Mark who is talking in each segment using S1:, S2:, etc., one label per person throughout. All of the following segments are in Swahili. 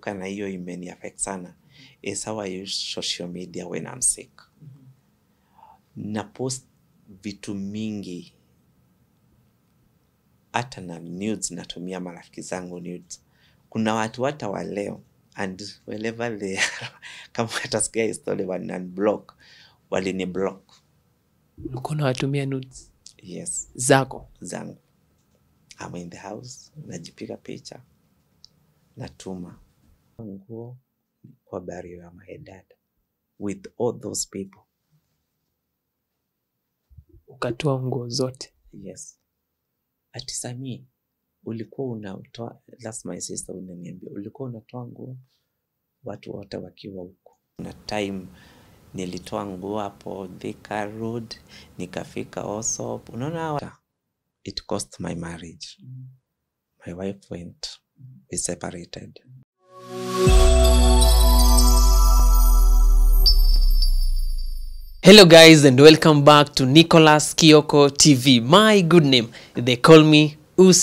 S1: nakumbuka na hiyo imeni affect sana is how I use social media when I'm sick. Na post vitu mingi, hata na nudes natumia marafiki zangu nudes. Kuna watu hata wa leo and wherever they are, kama watasikia history unblock, walini block.
S2: Kuna watumia nudes?
S1: Yes.
S2: Zangu.
S1: I'm in the house, najipiga picha, natuma nguo kwa burial ya my dad with all those people.
S2: Ukatoa nguo zote?
S1: Yes. Ati Sami, ulikuwa unatoa, that's my sister unaniambia, ulikuwa unatoa nguo watu wote wakiwa huko. Na time nilitoa nguo hapo Thika Road, nikafika also, unaona it cost my marriage. My wife went, we separated.
S2: Hello guys and welcome back to Nicholas Kioko TV. My good name, they call me Ustadhi.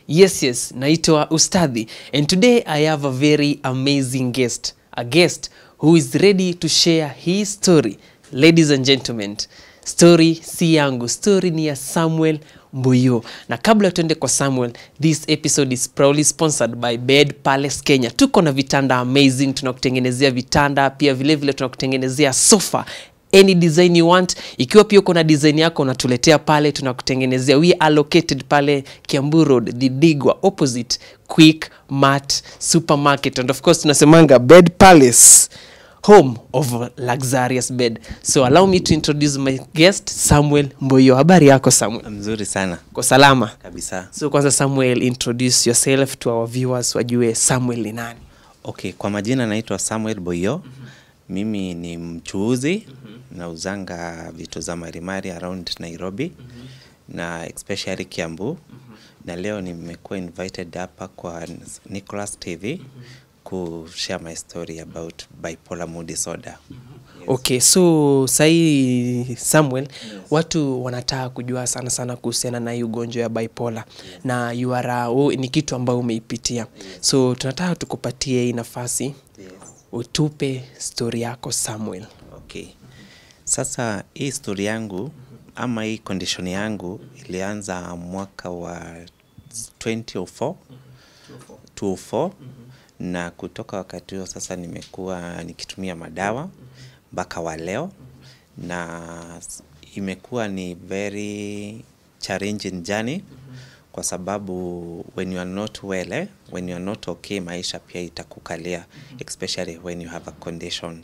S2: Yes, naitwa Ustadhi. And today I have a very amazing guest. A guest who is ready to share his story. Ladies and gentlemen, story si yangu, story ni ya Samuel Mbuyo. Na kabla tuende kwa Samuel, this episode is proudly sponsored by Bed Palace Kenya. Tuko na vitanda amazing, tunakutengenezea vitanda, pia vile vile tunakutengenezea sofa. Any design you want. Ikiwa pia uko na design yako unatuletea pale, tunakutengenezea. We are located pale Kiambu Road, the Digwa, opposite Quick Mart Supermarket. And of course tunasemanga Bed Palace, home of luxurious bed. So allow me to introduce my guest, Samuel Mbuyo. Habari yako Samuel?
S1: Mzuri sana.
S2: Kwa salama?
S1: Kabisa.
S2: So kwanza Samuel, introduce yourself to our viewers wajue Samuel ni nani.
S1: Okay, kwa majina naitwa Samuel Mbuyo. Mimi ni mchuuzi, nauzanga vitu za marimari around Nairobi na especially Kiambu. Na leo nimekuwa invited hapa kwa Nicholas TV share my story about bipolar mood disorder. Yes.
S2: Okay, so sahi Samuel, watu wanataka kujua sana kuhusiana na ugonjwa ya bipolar. Na you are ni kitu ambao umeipitia. So tunataka tukupatie hii nafasi. Utupe story yako Samuel.
S1: Okay. Sasa hii story yangu ama hii condition yangu ilianza mwaka wa 2004. Na kutoka wakati huo sasa nimekuwa nikitumia madawa mpaka wa leo, na imekuwa ni very challenging journey kwa sababu when you are not well, when you are not okay, maisha pia itakukalia, especially when you have a condition.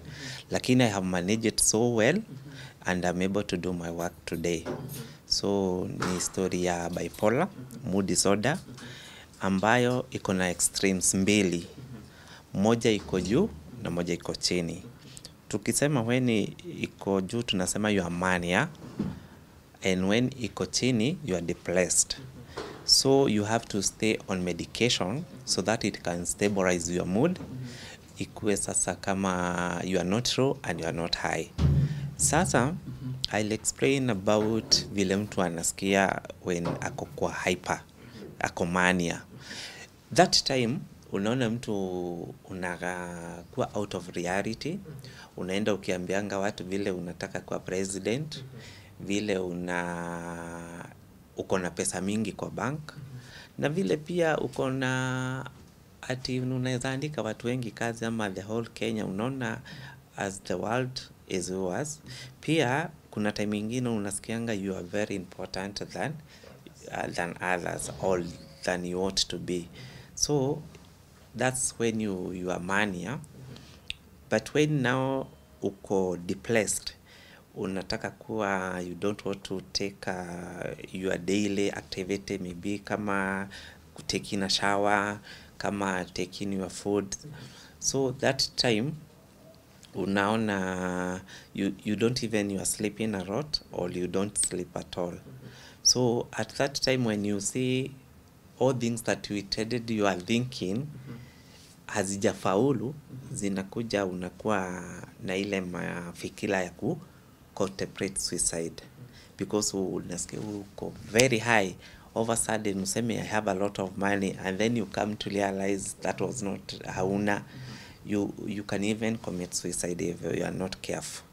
S1: Lakini I have managed it so well and I'm able to do my work today. So ni story ya bipolar mood disorder ambayo iko na extremes mbili. Moja iko juu na moja iko chini. Tukisema when iko juu tunasema you are mania, and when iko chini you are depressed. So you have to stay on medication so that it can stabilize your mood. Ikuwe sasa kama you are not low and you are not high. Sasa I'll explain about vile mtu anasikia when ako kwa hyper, ako mania. That time unaona mtu unakuwa out of reality, unaenda ukiambianga watu vile unataka kuwa president, vile uko na pesa mingi kwa bank, na vile pia uko na ati unaweza andika watu wengi kazi ama the whole Kenya, unaona as the world is yours. Pia kuna time nyingine unasikianga you are very important than others, or than you ought to be. So that's when you are mania. But when now uko depressed, unataka kuwa, you don't want to take your daily activity, maybe kama taking a shower, kama taking your food. So that time unaona you don't even, you are sleeping a lot or you don't sleep at all. So at that time when you see all things that you intended you are thinking hazijafaulu, zinakuja, unakuwa na ile mafikira ya contemplate suicide, because unasikia uko very high all of a sudden useme I have a lot of money and then you come to realize that was not hauna, you can even commit suicide if you are not careful.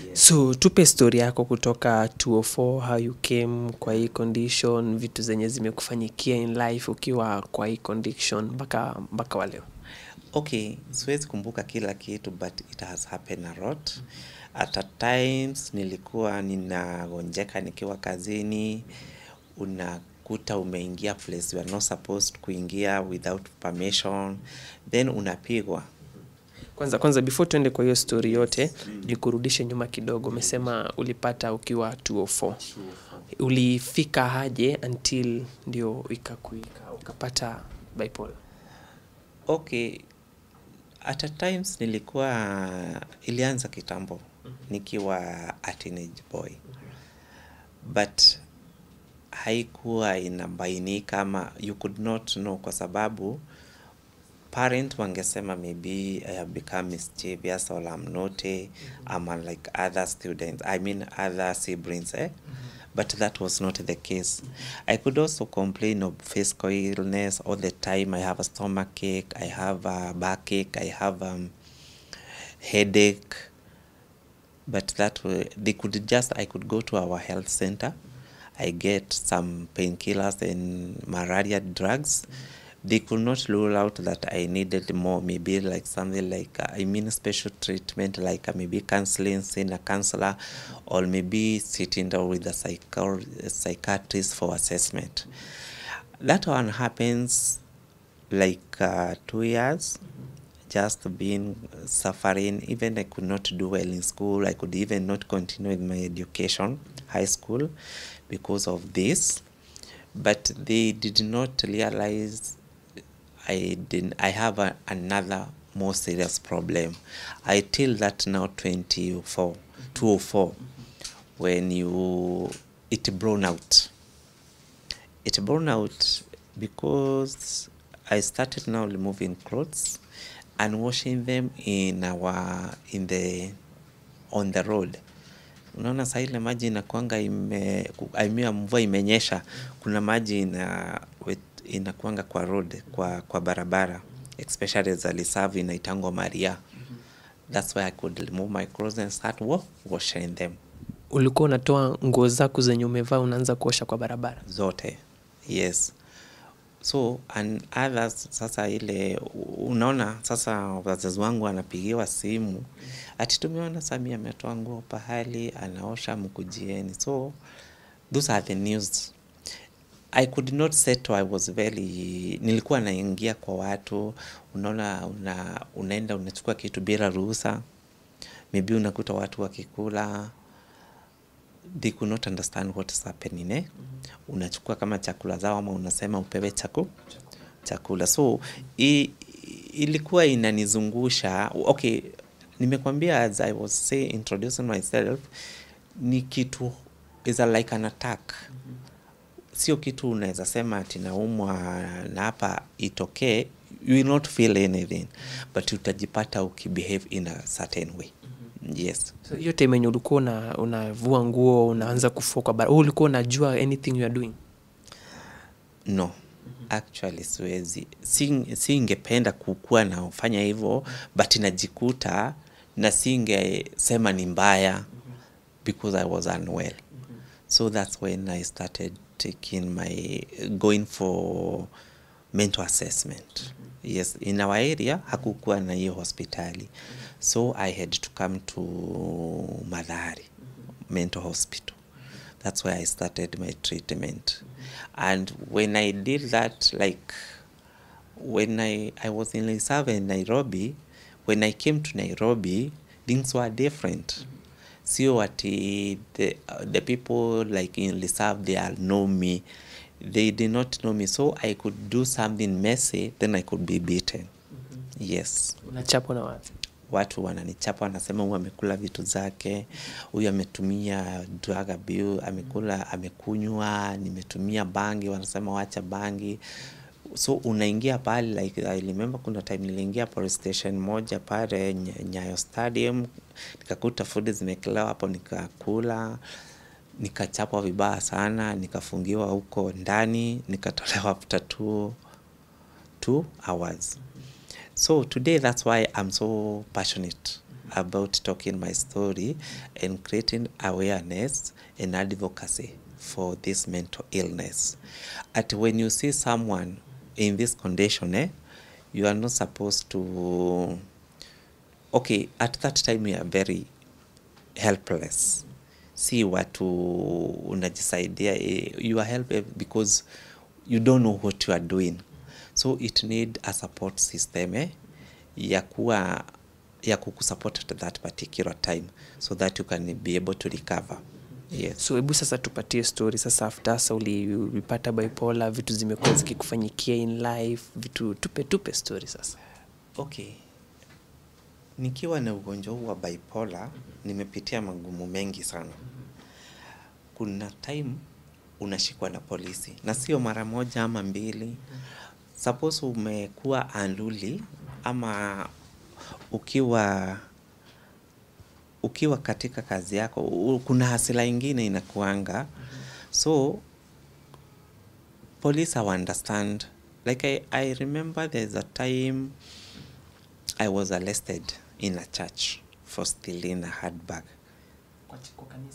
S1: Yes.
S2: So tupe story yako kutoka 204, how you came kwa hii condition, vitu zenye zimekufanyikia in life ukiwa kwa hii condition mpaka wa leo.
S1: Okay, siwezi kumbuka kila kitu, but it has happened a lot. At times nilikuwa ninagonjeka nikiwa kazini, unakuta umeingia place you are not supposed kuingia without permission, then unapigwa.
S2: Kwanza before tuende kwa hiyo story yote, nikurudishe nyuma kidogo. Umesema ulipata ukiwa 204. Ulifika aje until ndio ikakuika ukapata bipolar?
S1: Okay, at times nilikuwa ilianza kitambo nikiwa a teenage boy, but haikuwa inabainika kama you could not know, kwa sababu parent wangesema maybe I have become mischievous or I'm naughty, I'm unlike other students, I mean other siblings, but that was not the case. I could also complain of physical illness all the time. I have a stomachache, I have a backache, I have headache, but that I could go to our health center, I get some painkillers and malaria drugs. They could not rule out that I needed more, maybe like something like, special treatment, like maybe counseling, seeing a counselor, or maybe sitting down with a psychiatrist for assessment. That one happens like 2 years, just been suffering. Even I could not do well in school. I could even not continue with my education, high school, because of this. But they did not realize I have another more serious problem. I tell that now 204, when it blown out. It blown out because I started now removing clothes and washing them on the road. Unaona saa ile maji inakuanga mvua imenyesha, kuna maji inakuanga kwa road, kwa barabara, especially za Lisavu inaitangwa Maria. That's why I could remove my clothes and start washing them.
S2: Ulikuwa unatoa nguo zako zenye umevaa unaanza kuosha kwa barabara
S1: zote? Yes. So and others, sasa ile unaona sasa wazazi wangu anapigiwa simu ati tumeona Samia ametoa nguo pahali anaosha, mkujieni. So those are the news. I could not settle. I was nilikuwa naingia kwa watu, unaona unaenda unachukua kitu bila ruhusa, maybe unakuta watu wakikula, they could not understand what is happening. Unachukua kama chakula zao ama unasema upewe chakula. So ilikuwa inanizungusha. Okay, nimekwambia as I was introducing myself, ni kitu is like an attack. Sio kitu unaweza sema ati naumwa na hapa itokee, you will not feel anything, but utajipata ukibehave in a certain way. Yes.
S2: So hiyo time yenye ulikuwa unavua nguo unaanza kufua kwa barabara, ulikuwa unajua anything you are doing?
S1: No. Actually siwezi. Singependa kukua na ufanya hivyo, but najikuta na singesema ni mbaya because I was unwell. So that's when I started going for mental assessment. Yes, in our area hakukuwa na hiyo hospitali. So I had to come to Madhari mental hospital. That's where I started my treatment. And when I did that, like when I was in Lisavu in Nairobi, when I came to Nairobi, things were different. Sio ati the people like in Lisavu, they all know me. They did not know me, so I could do something messy, then I could be beaten. Yes.
S2: Unachapwa na watu?
S1: Watu wananichapa, wanasema huyu amekula vitu zake, huyu ametumia drug abuse, amekunywa, nimetumia bangi, wanasema wacha bangi. So unaingia pale, like I remember kuna time niliingia police station moja pale Nyayo Stadium, nikakuta food zimekelewa hapo nikakula. nikachapwa vibaya sana, nikafungiwa huko ndani, nikatolewa after 2 hours. So today that's why I'm so passionate about talking my story and creating awareness and advocacy for this mental illness. At when you see someone in this condition, you are not supposed to, okay, at that time you are very helpless. Si watu unajisaidia, you are helpless because you don't know what you are doing. So it need a support system ya kukusupport at that particular time so that you can be able to recover. Yes.
S2: So hebu sasa tupatie story sasa after sasa ulipata bipolar, vitu zimekuwa zikikufanyikia in life, vitu tupe story sasa.
S1: Okay. Nikiwa na ugonjwa huu wa bipolar, nimepitia magumu mengi sana. Kuna time unashikwa na polisi, na sio mara moja ama mbili. Suppose umekuwa unruly ama ukiwa katika kazi yako, kuna hasira ingine inakuanga. So police will understand. Like I remember there's a time I was arrested in a church for stealing a handbag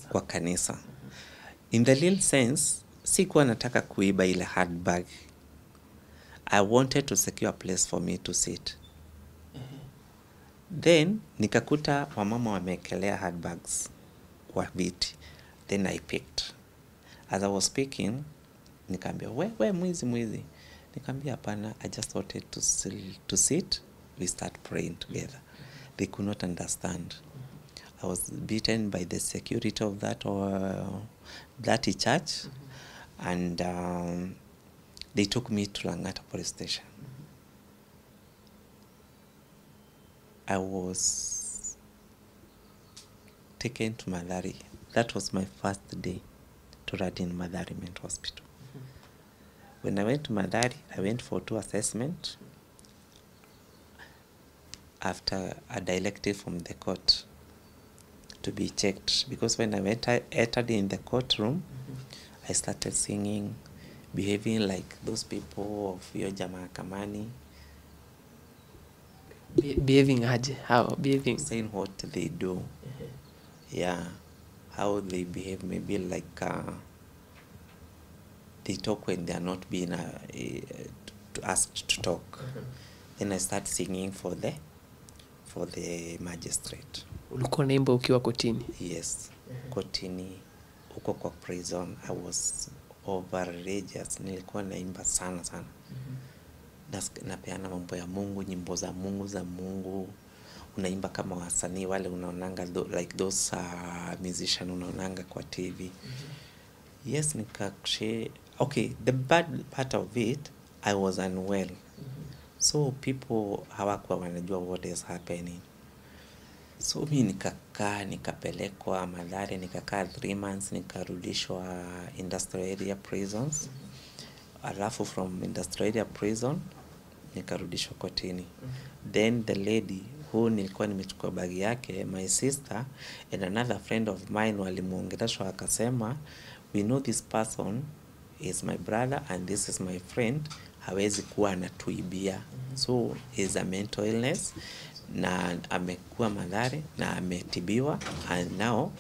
S1: kwa kanisa. In the real sense, sikuwa nataka kuiba ile handbag. I wanted to secure a place for me to sit. Then nikakuta wamama wamekelea handbags kwa viti. Then I picked. As I was picking, nikaambia, we mwizi. Nikaambia hapana, I just wanted to sit. We start praying together. They could not understand. I was beaten by the security of that church, and they took me to Langata police station. I was taken to Madari. That was my first day to ride in Madari Mental Hospital. When I went to Madari, I went for 2 assessments after a directive from the court to be checked. Because when I entered in the courtroom, I started singing, behaving like those people of Yoja Mahakamani.
S2: Behaving aje? How? Behaving?
S1: Saying what they do. Yeah. How they behave, maybe like they talk when they are not being asked to talk. Then I start singing for the magistrate.
S2: Ulikuwa naimba ukiwa kotini?
S1: Yes. Kotini, uko kwa prison. I was outrageous. Nilikuwa naimba sana. Napeana mambo ya Mungu, nyimbo za Mungu. Unaimba kama wasanii wale unaonanga like those musician unaonanga kwa TV. Yes, okay, the bad part of it, I was unwell. So people hawakuwa wanajua what is happening. So mi nikapelekwa Mathare, nikakaa 3 months, nikarudishwa industrial area prisons. Alafu from industrial area prison nikarudishwa kotini. Then the lady who nilikuwa nimechukua bagi yake, my sister and another friend of mine walimuongeleshwa, akasema, we know this person is my brother and this is my friend, hawezi kuwa anatuibia. So is a mental illness, na amekuwa Mathare na ametibiwa, and now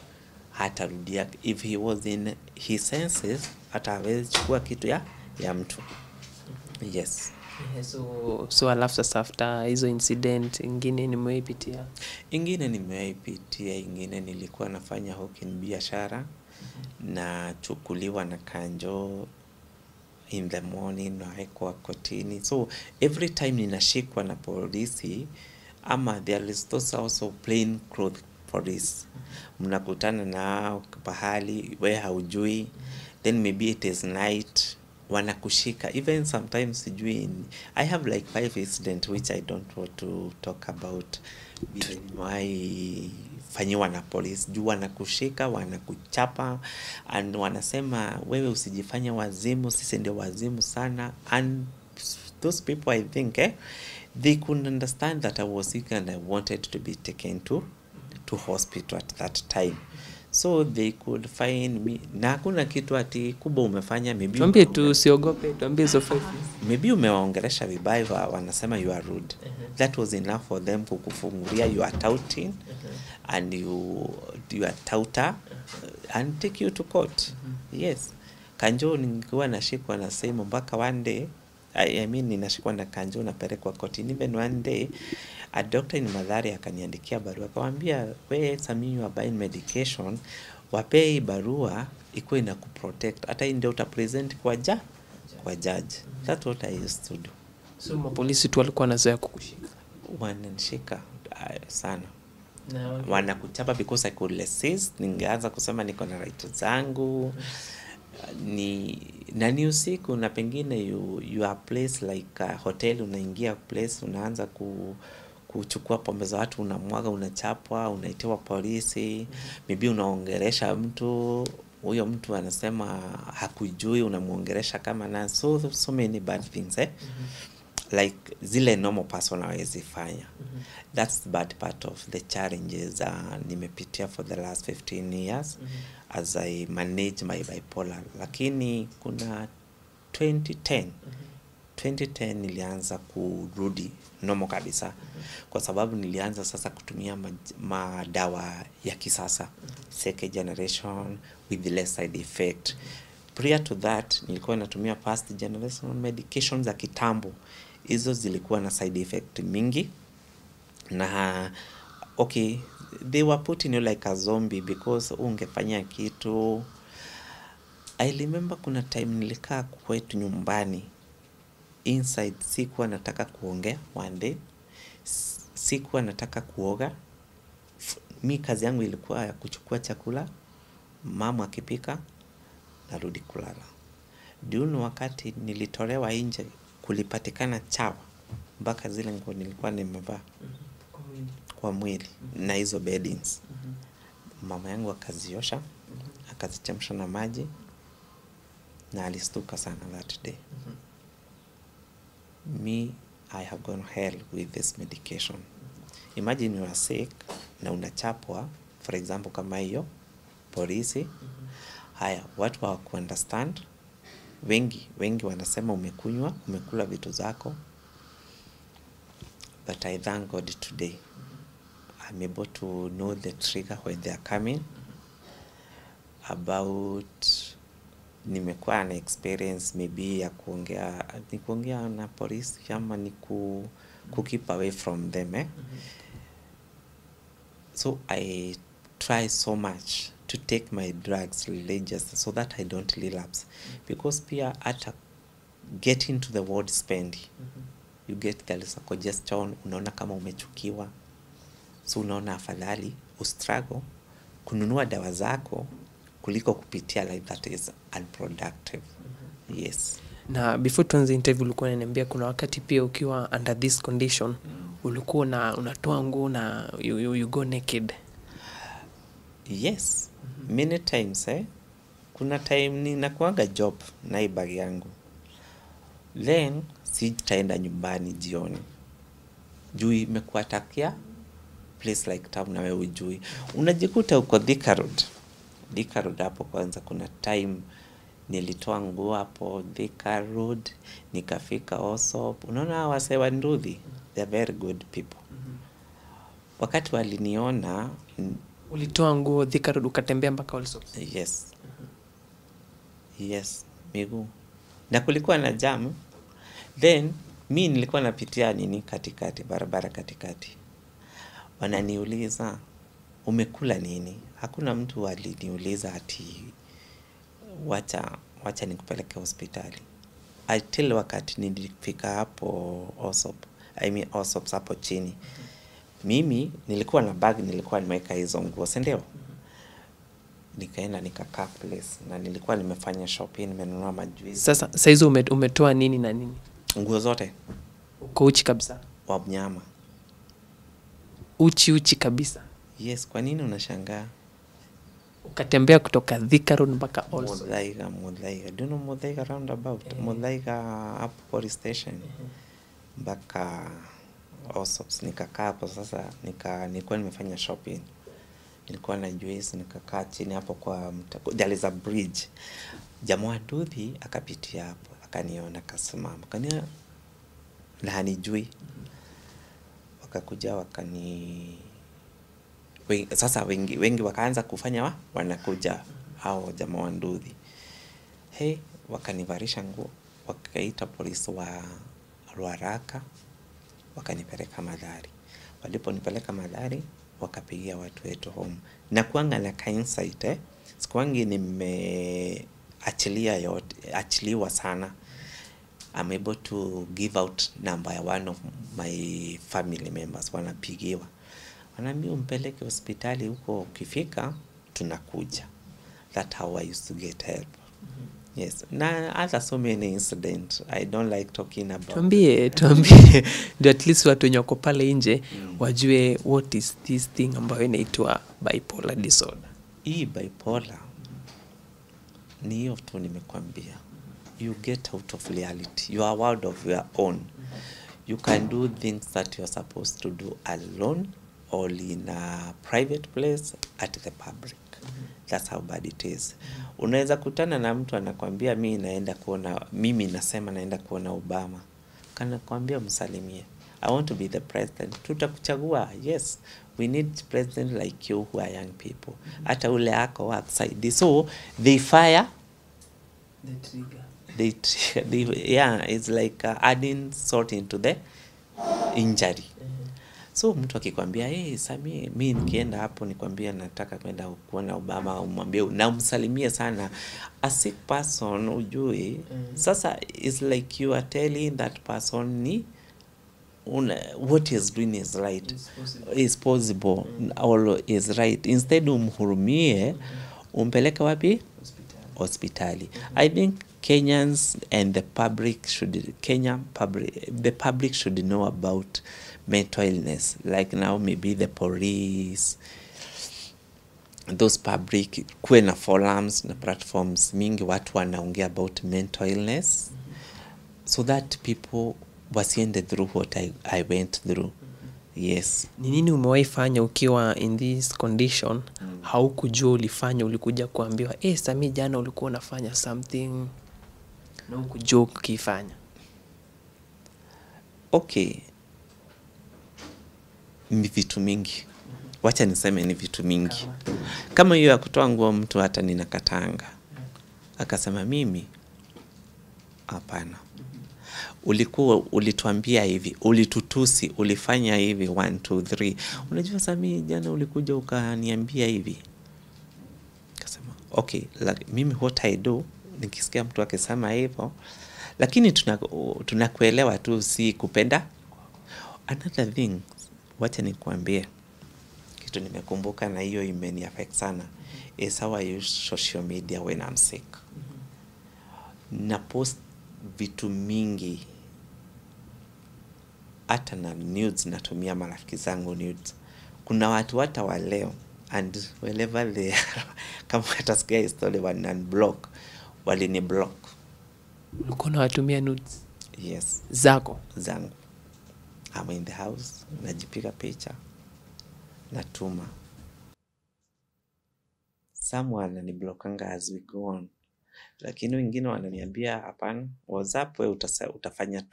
S1: hatarudia. If he was in his senses, hata hawezi chukua kitu ya mtu. Yes.
S2: Yeah, so alafu sasa after hizo incident ingine nimeipitia? Ingine
S1: nilikuwa nafanya hawking biashara, na chukuliwa na kanjo in the morning, na haikuwa kotini. So every time ninashikwa na polisi, ama there is those also plain clothes police, mnakutana na pahali we haujui, then maybe it is night, wanakushika. Even sometimes I have like 5 incidents which I don't want to talk about. Why fanyiwa na police, juu wanakushika, wanakuchapa, and wanasema wewe usijifanye wazimu, sisi ndio wazimu sana. And those people, I think they couldn't understand that I was sick and I wanted to be taken to hospital at that time. So they could find me, na hakuna kitu ati kubwa umefanya,
S2: Tuambie tu, usiogope, tuambie hizo 5 years.
S1: maybe umewaongelesha vibaya, wanasema you are rude. That was enough for them kukufungulia you are touting and you are touter and take you to court. Yes. Kanjo nilikuwa nashikwa na same mpaka one day, I mean ninashikwa na kanjo napelekwa koti. Even one day a doctor in Mathare akaniandikia barua akamwambia, we Sami, you are buying medication, wapei barua ikuwe na kuprotect, hata ndio utapresent kwa judge. That's what I used to do.
S2: So mapolisi tu walikuwa wanazoea kukushika?
S1: Wananishika sana, wanakuchapa because I could resist. Ningeanza kusema niko na right zangu, ni usiku, na pengine you are place like a hotel, unaingia place unaanza kuchukua pombe za watu, unamwaga, unachapwa, unaitiwa polisi. Maybe unaongelesha mtu, huyo mtu anasema hakujui, unamuongelesha kama na so many bad things like zile normal person hawezi fanya. That's the bad part of the challenges nimepitia for the last 15 years as I manage my bipolar. Lakini kuna 2010 nilianza kurudi normal kabisa, kwa sababu nilianza sasa kutumia madawa ya kisasa, second generation with less side effect. Prior to that nilikuwa natumia first generation medications za kitambo. Hizo zilikuwa na side effect mingi, na okay, they were putting you like a zombie because ungefanya kitu. I remember kuna time nilikaa kwetu nyumbani inside, sikuwa nataka kuongea one day, sikuwa nataka kuoga. Mi kazi yangu ilikuwa ya kuchukua chakula, mama akipika, narudi kulala. Dunu wakati nilitolewa nje, kulipatikana chawa mpaka zile nguo nilikuwa nimevaa kwa mwili na hizo beddings. Mama yangu akaziosha, akazichemsha na maji, na alistuka sana that day. Me, I have gone hell with this medication. Imagine you are sick na unachapwa, for example kama hiyo polisi. Haya, watu wa understand, wengi wanasema umekula vitu zako. But I thank God today I'm able to know the trigger when they are coming. About nimekuwa na experience maybe ya kuongea na polisi, ama ni keep away from them So I try so much to take my drugs religiously so that I don't relapse. Because pia hata get into the word spend, you get congestion, unaona kama umechukiwa, so unaona afadhali ustruggle kununua dawa zako kuliko kupitia like that is unproductive. Yes.
S2: Na before tuanze interview ulikuwa unaniambia kuna wakati pia ukiwa under this condition ulikuwa unatoa nguo na you go naked.
S1: Yes. Many times kuna time ninakuanga job na bag yangu, then sitaenda nyumbani jioni juu imekuatakia place like town na wewe ujui, unajikuta uko Thika Road hapo. Kwanza kuna time nilitoa nguo hapo Thika Road, nikafika Osop. Unaona wase wa Nduthi, they are very good people. Wakati waliniona,
S2: ulitoa nguo Thika Road ukatembea mpaka Osop?
S1: Yes. Yes, miguu. Na kulikuwa na jam. Then mi nilikuwa napitia katikati, barabara katikati. Wananiuliza, umekula nini? Hakuna mtu aliniuliza ati wacha nikupeleke hospitali. Until wakati nilifika hapo Osop hapo chini. Mimi nilikuwa na bag, nilikuwa nimeweka hizo nguo, si ndio? Nikaenda nikakaa place na nilikuwa nimefanya shopping, nimenunua majuice.
S2: Sasa hizo umetoa nini na nini?
S1: Nguo zote.
S2: Uko uchi kabisa?
S1: Wa mnyama.
S2: Uchi kabisa?
S1: Yes, kwa nini unashangaa?
S2: Ukatembea kutoka Thika Road mpaka Osop?
S1: Muthaiga. Do you know Muthaiga roundabout? Muthaiga up police station. Mpaka Osop nikakaa hapo sasa, nilikuwa nimefanya shopping. nilikuwa na juice, nikakaa chini hapo kwa there is a bridge. Jamaa wa nduthi akapitia hapo, akaniona, akasimama, akaniona na hanijui. Wakakuja sasa wengi wakaanza kufanya wanakuja hao jamaa wa nduthi. Wakanivarisha nguo, wakaita polisi wa Ruaraka, wakanipeleka Mathari. Waliponipeleka Mathari, wakapigia watu wetu home. Na kuanga na insight, sikuangi achiliwa sana. I'm able to give out number ya one of my family members. Wanapigiwa, wanaambia umpeleke hospitali, huko ukifika tunakuja. That's how I used to get help. Yes. Na other so many incidents I don't like talking about.
S2: Tuambie ndio at least watu wenye wako pale nje wajue what is this thing ambayo inaitwa bipolar disorder.
S1: Hii bipolar ni hiyo tu nimekwambia. You get out of reality. You are a world of your own. You can do things that you are supposed to do alone or in a private place at the public. That's how bad it is. Unaweza kutana na mtu anakuambia mimi nasema naenda kuona Obama. Kana kuambia msalimie. I want to be the president. Tutakuchagua. Yes. We need president like you who are young people. Hata ule ako outside. So they fire.
S2: The trigger.
S1: It's like adding salt into the injury. So mtu akikwambia Sami, mimi nikienda hapo nikwambia nataka kwenda kuona Obama, umwambie na umsalimie sana, a sick person ujui. Sasa it's like you are telling that person what he is doing is right, is possible or is right. Instead umhurumie, umpeleke wapi? Hospitali. I think Kenyans and the public should know about mental illness. Like now maybe the police, those public, kuwe na forums na platforms mingi watu wanaongea about mental illness, so that people wasiende through what I went through. Yes.
S2: Ni nini umewahi fanya ukiwa in this condition? Haukujua ulifanya, ulikuja kuambiwa Sami jana ulikuwa unafanya something na hukujua ukifanya?
S1: Okay. Ni vitu mingi. Wacha niseme ni vitu mingi. Kama hiyo ya kutoa nguo, mtu hata ninakatanga. Akasema mimi hapana. Ulituambia hivi, ulitutusi, ulifanya hivi 1 2 3. Unajua Sami jana ulikuja ukaniambia hivi. Akasema okay, mimi what I do, nikisikia mtu akisema hivyo, lakini tunakuelewa tu, si kupenda. Another thing, wacha nikwambie kitu nimekumbuka na hiyo imeni affect sana, is how I use social media when I'm sick. Na post vitu mingi, hata na nudes natumia marafiki zangu nudes. Kuna watu hata wa leo and wherever they are, kama watasikia story unblock, walini block.
S2: Ulikuwa unawatumia nudes?
S1: Yes.
S2: Zangu.
S1: I'm in the house, najipiga picha, natuma. Someone ananiblockanga as we go on. Lakini wengine wananiambia hapana, WhatsApp wewe utafanya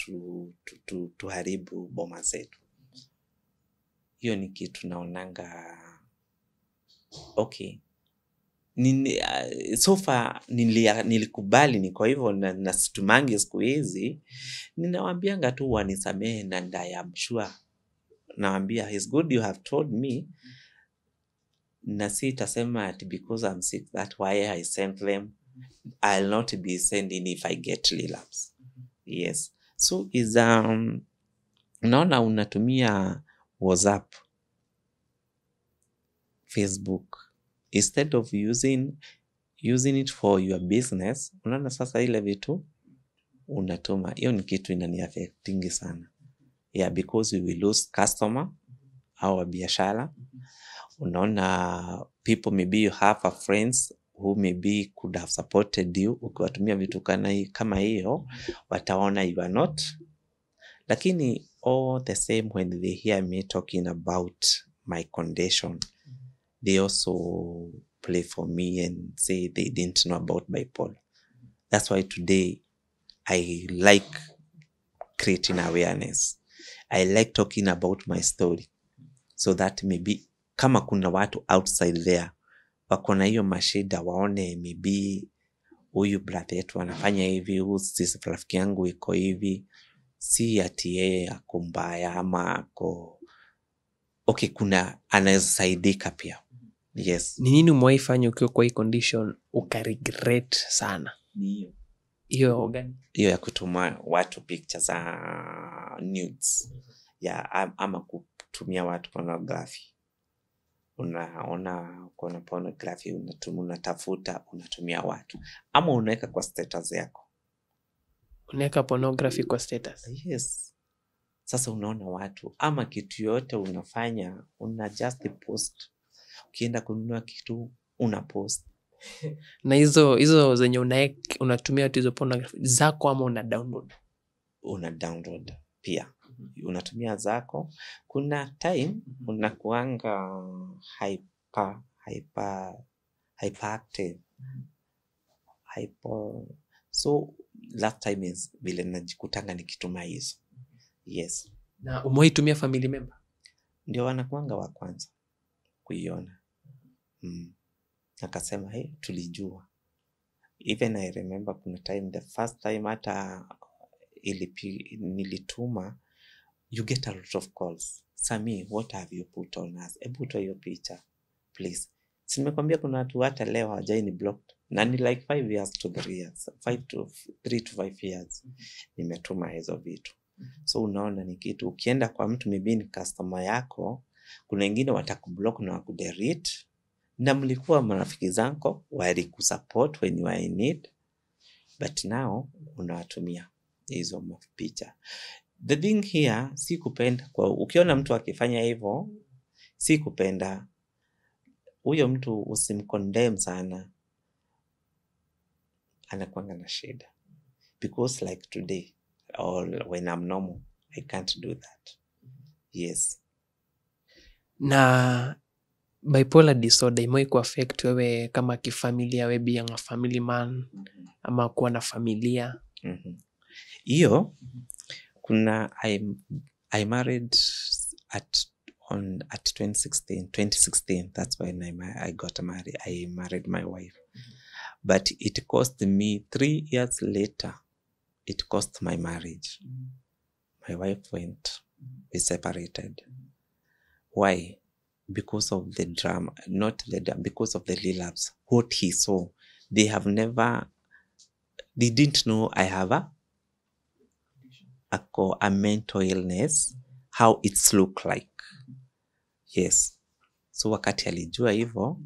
S1: tuharibu boma zetu. Hiyo ni kitu naonanga okay. So far nilikubali, ni kwa hivyo na situmangi siku hizi. Ninawaambianga tu wanisamehe na I am sure. Nawaambia it's good you have told me. Na sitasema ati because I'm sick that why I sent them. I'll not be sending if I get relapse. Yes. So is unaona unatumia WhatsApp, Facebook, instead of using it for your business, unaona sasa ile vitu unatuma. Hiyo ni kitu inaniaffectingi sana. Yeah, because we will lose customer au biashara. Unaona people, maybe you have a friends who maybe could have supported you. Ukiwatumia vitu kama hiyo, wataona you are not. Lakini all the same, when they hear me talking about my condition, they also play for me and say they didn't know about bipolar. That's why today I like creating awareness. I like talking about my story so that maybe kama kuna watu outside there wako na hiyo mashida, waone maybe huyu brother yetu anafanya hivi, huyu sisi rafiki yangu iko hivi, si ati yeye ako mbaya ama ako okay, kuna anaweza saidika pia. Yes.
S2: Ni nini umewahi fanya ukiwa kwa hii condition ukaregret sana? Hiyo gani?
S1: Hiyo ya kutuma watu pictures za nudes. Ya ama kutumia watu pornography. Unaona kuna pornography unatafuta, unatumia watu. Ama unaweka kwa status yako.
S2: Unaweka pornography kwa status?
S1: Yes. Sasa unaona watu ama kitu yote unafanya, una just post. Ukienda kununua kitu una post.
S2: Na hizo zenye unatumia tu hizo pornography zako ama una download? Una
S1: download pia. Unatumia zako. Kuna time unakuanga hyperactive. So last time is vile najikutanga nikituma hizo. Yes.
S2: Na umewahi tumia family member?
S1: Ndio wanakuanga wa kwanza kuiona. Akasema hey, tulijua. Even I remember kuna time, the first time hata nilituma, you get a lot of calls. Sami, what have you put on us? Ebu toa hiyo picture, please. Si nimekwambia kuna watu hata leo hawajai ni blocked. Na ni like 5 years to 3 years. 3 to 5 years. Nimetuma hizo vitu. So unaona ni kitu. Ukienda kwa mtu maybe ni customer yako, kuna wengine watakublock na wakudelete. Na mlikuwa marafiki zako, walikusupport when you are in need. But now, unawatumia hizo picha. The thing here, si kupenda. Ukiona mtu akifanya hivyo, si kupenda. Huyo mtu usimcondemn sana. Anakuanga na shida. Because like today, or when I'm normal, I can't do that. Yes.
S2: Na bipolar disorder imewahi kuaffect wewe kama kifamilia, wewe being a family man, ama kuwa na familia?
S1: Hiyo, kuna I married at 2016, that's when I got married. I married my wife. But it cost me 3 years later, it cost my marriage. My wife went, we separated. Why? Because of the drama, because of the relapse. What he saw, they didn't know I have a mental illness, how it's look like. Yes. So wakati alijua hivyo,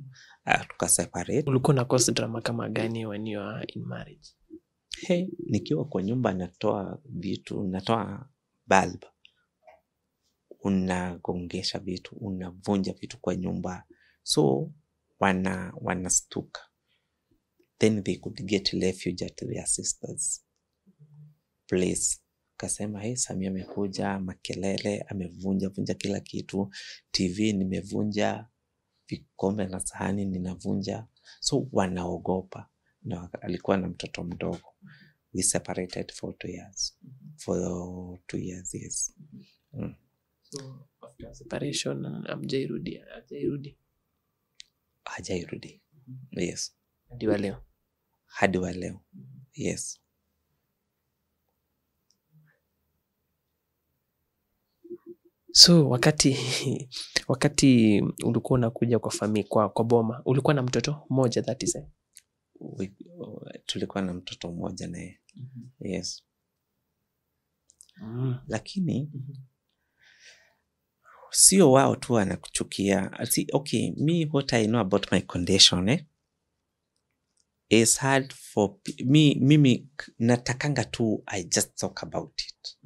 S1: tukaseparate.
S2: Ulikuwa na cause drama kama gani when you are in marriage?
S1: Hey, nikiwa kwa nyumba natoa vitu, natoa bulb. Unagongesha vitu, unavunja vitu kwa nyumba. So, wanastuka. Then they could get refuge at their sister's place. Kasema, hey, Samia amekuja, makelele, amevunja kila kitu. TV nimevunja, vikombe na sahani ninavunja. So, wanaogopa. Na alikuwa na mtoto mdogo. We separated for 2 years. For 2 years, yes.
S2: So, after separation, hajairudi.
S1: Yes.
S2: Hadi wa leo.
S1: Yes.
S2: So, wakati ulikuwa unakuja kwa familia, kwa boma, ulikuwa na mtoto mmoja, that is it?
S1: Tulikuwa na mtoto mmoja naye. Yes. Lakini, sio wao tu wanakuchukia. Okay, me what I know about my condition, is hard for mimi natakanga tu I just talk about it.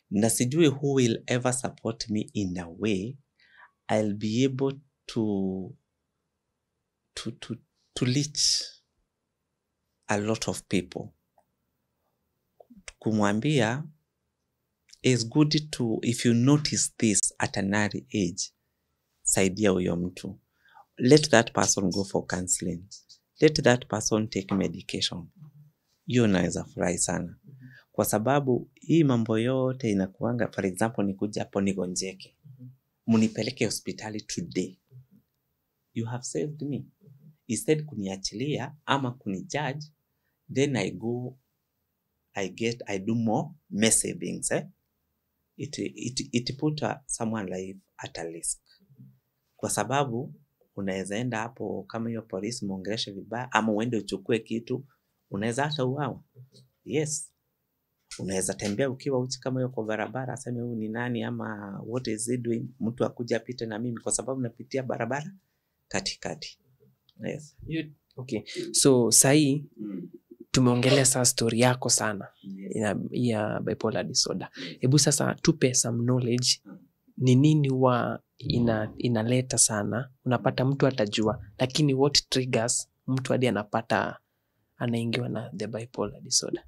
S1: Na sijui who will ever support me in a way I'll be able to reach a lot of people. Kumwambia, it's good to, if you notice this at an early age, saidia huyo mtu. let that person go for counseling, let that person take medication. Hiyo naweza furahi sana, kwa sababu hii mambo yote inakuanga, for example, nikuja hapo nigonjeke, munipeleke hospitali today, you have saved me. Instead kuniachilia ama kunijudge, then I do more messy things. It put someone life at a risk, kwa sababu unaweza enda hapo kama hiyo polisi muongeleshe vibaya, ama uende uchukue kitu, unaweza hata uawa. Yes, unaweza tembea ukiwa uchi kama yuko barabara, aseme huyu ni nani ama what is he doing, mtu akuja apite na mimi kwa sababu napitia barabara katikati. Yes.
S2: Okay, so sahi tumeongelea saa story yako sana ya bipolar disorder. Hebu sasa tupe some knowledge, ni nini huwa inaleta sana, unapata mtu atajua, lakini what triggers mtu hadi anapata anaingiwa na the bipolar disorder?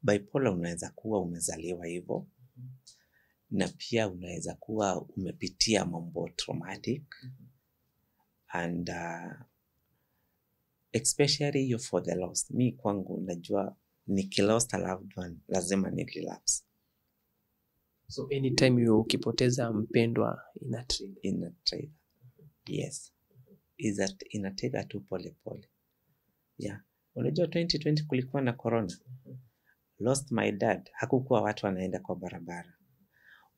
S1: Bipolar unaweza kuwa umezaliwa hivyo, na pia unaweza kuwa umepitia mambo traumatic, and especially you for the lost. Mi kwangu najua nikilost a loved one lazima ni relapse.
S2: So anytime you ukipoteza mpendwa
S1: ina trigger. Yes. Is that ina trigger tu pole pole. Yeah. Unajua 2020 kulikuwa na corona. Lost my dad. Hakukuwa watu wanaenda kwa barabara.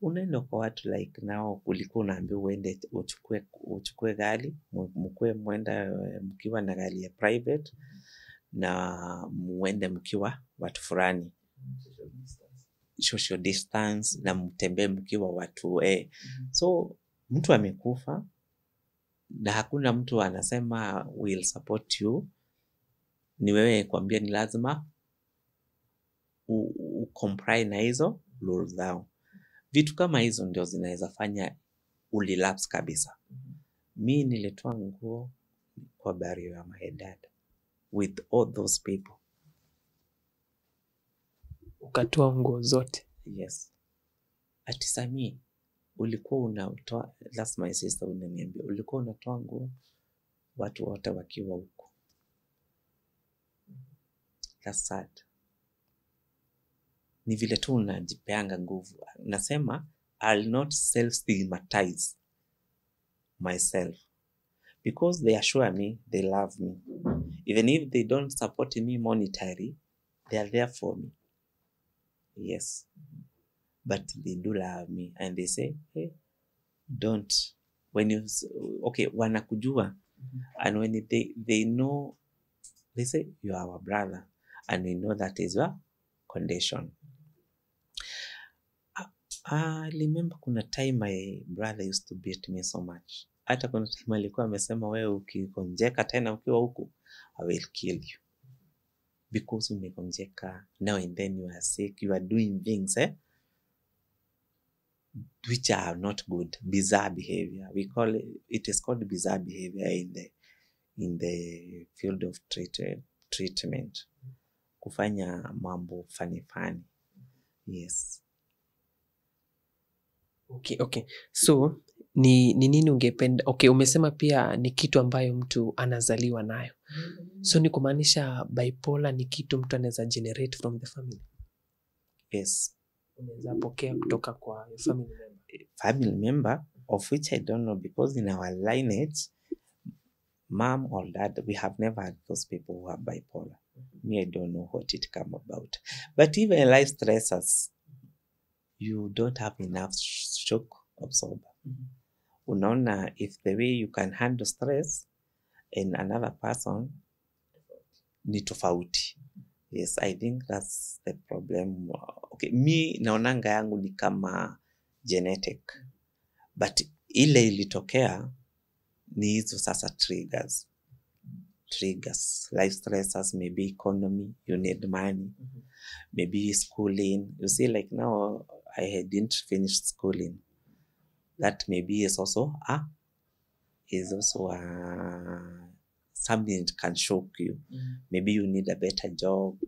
S1: Unaenda kwa watu like nao, ulikuwa unaambiwa uende uchukue gari, mwenda mkiwa na gari ya private, na muende mkiwa watu fulani, social distance, na mtembee mkiwa watu So mtu amekufa na hakuna mtu anasema will support you, ni wewe kuambia ni lazima comply na hizo rules zao. Vitu kama hizo ndio zinaweza fanya ulilapse kabisa. Mi nilitoa nguo kwa burial ya my dad with all those people.
S2: Ukatoa nguo zote?
S1: Yes. Ati Sami, ulikuwa unatoa, that's my sister unaniambia, ulikuwa unatoa nguo watu wote wakiwa huko. That's sad. Ni vile tu unajipeanga nguvu. Nasema I'll not self-stigmatize myself, because they assure me they love me. Even if they don't support me monetarily, they are there for me. Yes. But they do love me, and they say, hey, don't. When you, okay, wanakujua, and when they know, they say, you are our brother, and we know that is your condition. I remember kuna time my brother used to beat me so much. Hata kuna time alikuwa amesema, wewe ukikonjeka tena ukiwa huku, I will kill you. Because umekonjeka, now and then you are sick, you are doing things which are not good, bizarre behavior. We call it is called bizarre behavior in the field of treatment. Kufanya mambo funny. Yes.
S2: Okay. So ni nini ungependa? Okay, umesema pia ni kitu ambayo mtu anazaliwa nayo. So ni kumaanisha bipolar ni kitu mtu anaweza generate from the family?
S1: Yes.
S2: Unaweza pokea kutoka kwa your family member?
S1: Family member, of which I don't know, because in our lineage, mom or dad, we have never had those people who are bipolar. Me, I don't know what it come about. But even life stressors, you don't have enough shock absorber. Unaona, if the way you can handle stress in another person ni tofauti. Yes, I think that's the problem. Okay, mi naonanga yangu ni kama genetic. But ile ilitokea ni hizo sasa triggers. Life stressors, maybe economy, you need money. Maybe schooling. You see, like now, I didn't finish schooling. That maybe is also something that can shock you. Maybe you need a better job.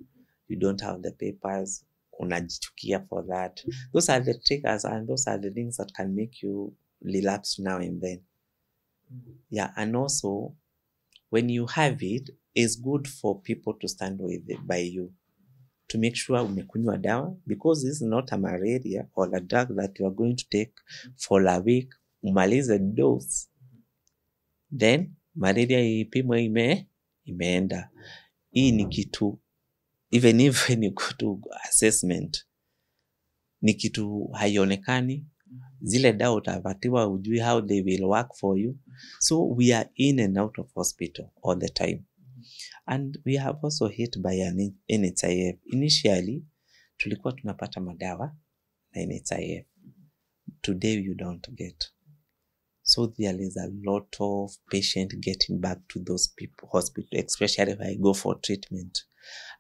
S1: You don't have the papers. Unajichukia for that. Those are the triggers, and those are the things that can make you relapse now and then. Yeah, and also when you have it, it's good for people to stand by you to make sure umekunywa dawa, because this is not a malaria or a drug that you are going to take for a week, umalize dose, then malaria ipimwe imeenda. Hii ni kitu, even if ni kutu assessment, ni kitu haionekani. Zile dawa utapatiwa, ujui how they will work for you. So we are in and out of hospital all the time. And we have also hit by an NHIF. Initially, tulikuwa tunapata madawa na NHIF. Today you don't get. So there is a lot of patient getting back to those people hospital, especially if I go for treatment.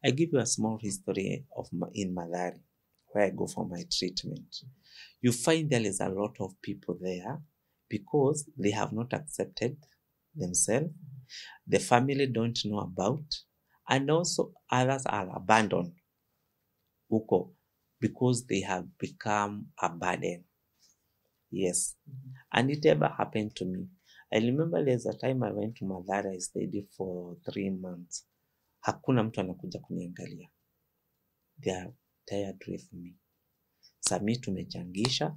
S1: I give you a small history of in Madari, where I go for my treatment. You find there is a lot of people there because they have not accepted themselves. The family don't know about, and also others are abandoned huko because they have become a burden. Yes. And it ever happened to me. I remember there's a time I went to Madara, I stayed for 3 months. Hakuna mtu anakuja kuniangalia. They are tired with me. Sami tumechangisha,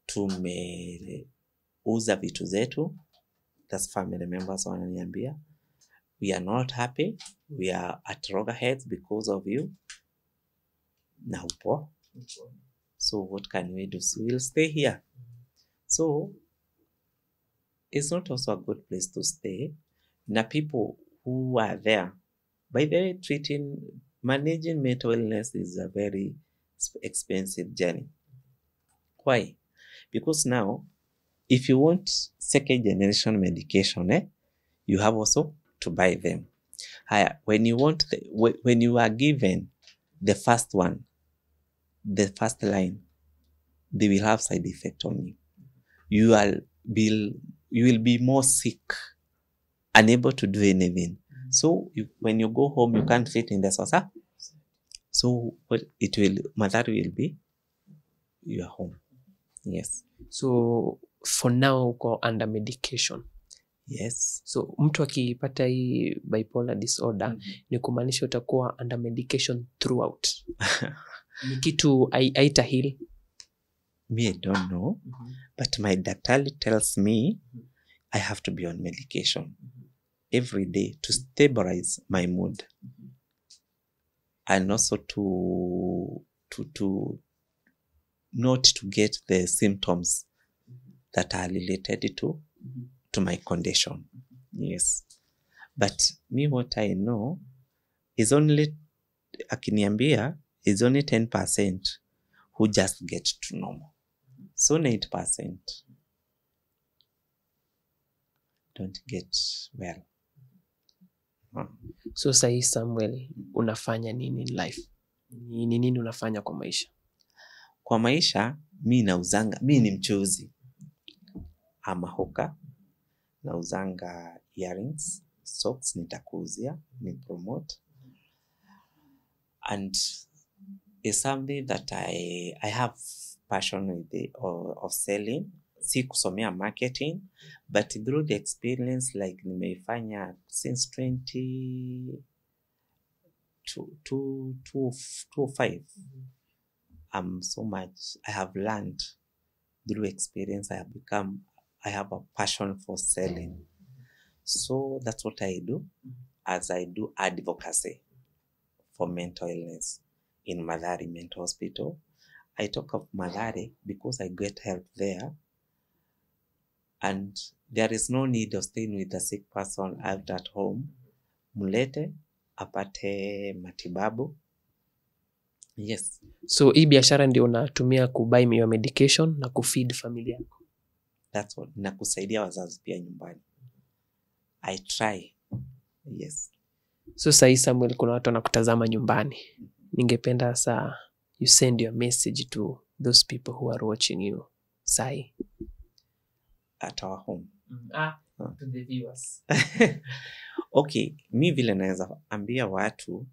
S1: tumeuza vitu zetu. That's family members wananiambia. We are not happy. We are at loggerheads because of you. Na upo. So what can we do? So we'll stay here. So it's not also a good place to stay. Na people who are there, by the way, managing mental illness is a very expensive journey. Why? Because now, if you want second generation medication, you have also to buy them. When you are given the first one, the first line, they will have side effect on you. You will be more sick, unable to do anything. So when you go home, you can't fit in the sosa. So Madari will be your home. Yes.
S2: So for now uko under medication.
S1: Yes.
S2: So mtu akipata hii bipolar disorder ni kumaanisha utakuwa under medication throughout. Ni kitu haita heal.
S1: Me, I don't know. But my doctor tells me I have to be on medication every day to stabilize my mood. And also to not to get the symptoms that are related to my condition. Yes. But me, what I know is only, akiniambia, is only 10% who just get to normal. So 90% don't get well.
S2: So sahi Samuel, unafanya nini in life? Ni nini unafanya kwa maisha?
S1: Kwa maisha, mi ni mchuzi. Amahoka, nauzanga earrings, socks nitakuuzia, ni promote. And it's something that I have passion with of selling. Si kusomea marketing, but through the experience, like nimeifanya since 2005. So much I have learned through experience. I have a passion for selling. So that's what I do, as I do advocacy for mental illness in Madari Mental Hospital. I talk of Madari because I get help there, and there is no need of staying with a sick person out at home. Mulete apate matibabu. Yes.
S2: So hii biashara ndio unatumia kubuy your medication na kufeed familia yako.
S1: That's what, na kusaidia wazazi pia nyumbani. I try. Yes.
S2: So sahi Samuel, kuna watu wanakutazama nyumbani. Ningependa saa you send your message to those people who are watching you sahi.
S1: At our home.
S2: To the viewers.
S1: Okay, mi vile naweza ambia watu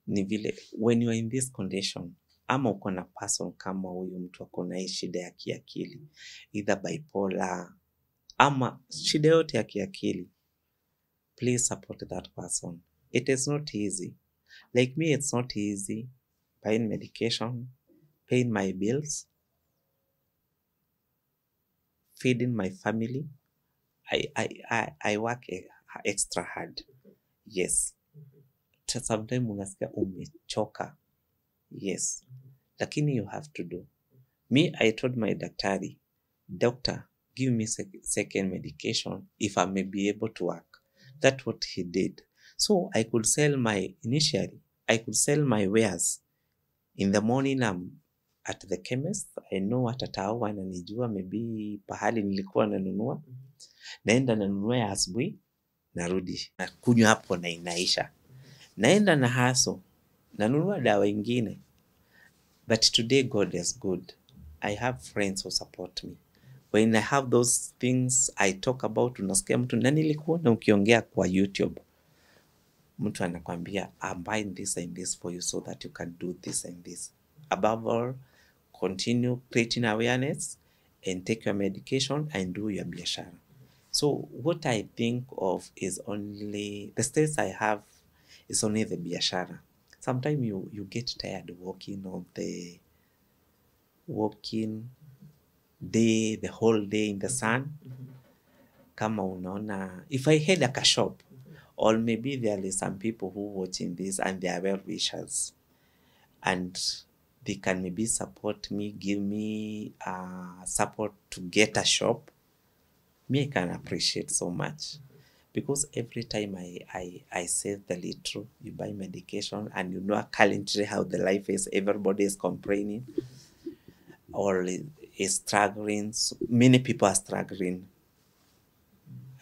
S1: ni vile, when you are in this condition, ama uko na person kama huyu mtu ako na shida ya kiakili, either bipolar ama shida yote ya kiakili, please support that person. It is not easy. Like me, it's not easy buying medication, paying my bills, feeding my family. I work extra hard. Yes. Sometimes unasikia umechoka. Yes. Lakini you have to do. Me, I told my daktari, doctor, give me second medication if I may be able to work. That's what he did. So I could sell my wares. In the morning, I'm at the chemist. I know watatao wananijua, maybe pahali nilikuwa nanunua. Naenda nanunua ya asubuhi, narudi. Na kunywa hapo na inaisha. Naenda na haso, nanunua dawa ingine. But today God is good. I have friends who support me. When I have those things I talk about, unasikia mtu na nilikuona ukiongea kwa YouTube. Mtu anakuambia, I'm buying this and this for you so that you can do this and this. Above all, continue creating awareness and take your medication and do your biashara. So what I think of is only, the stress I have is only the biashara. Sometimes you get tired walking day, the whole day in the sun. Kama unaona, if I had like a shop, or maybe there is some people who watching this and they are well wishers, and they can maybe support me, give me support to get a shop, me I can appreciate so much. Because every time I save the little, you buy medication, and you know currently how the life is, everybody is complaining or is struggling. So many people are struggling.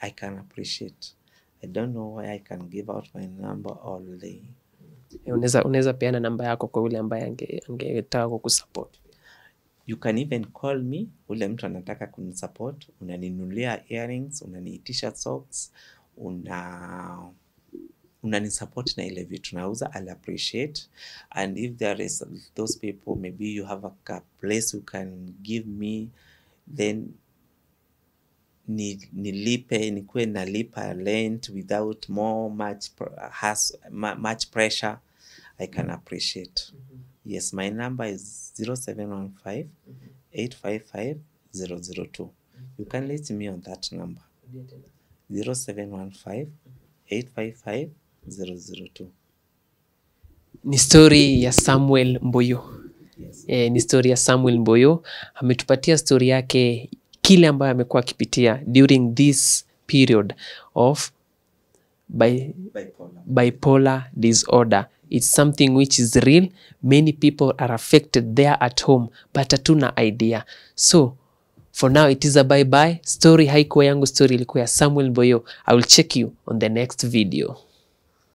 S1: I can appreciate. I don't know why I can give out my number or the...
S2: Unaweza peana namba yako kwa ule ambaye angetaka kukusupport.
S1: You can even call me, ule mtu anataka kunisupport, unaninunulia earrings, unaniitisha socks, unanisupport na ile vitu nauza, I'll appreciate. And if there is those people, maybe you have a place you can give me, then nikuwe nalipa rent without much pressure, I can appreciate. Yes, my number is 0715 855 002. You can reach me on that number. 0715 855 002.
S2: Ni story ya Samuel Mboyo.
S1: Yes.
S2: Ni story ya Samuel Mboyo. Ametupatia story yake, kile ambayo amekuwa akipitia during this period of bipolar disorder. It's something which is real. Many people are affected there at home, but hatuna idea. So for now it is a bye-bye. Story haikuwa yangu, story ilikuwa ya Samuel Mboyo. I will check you on the next video.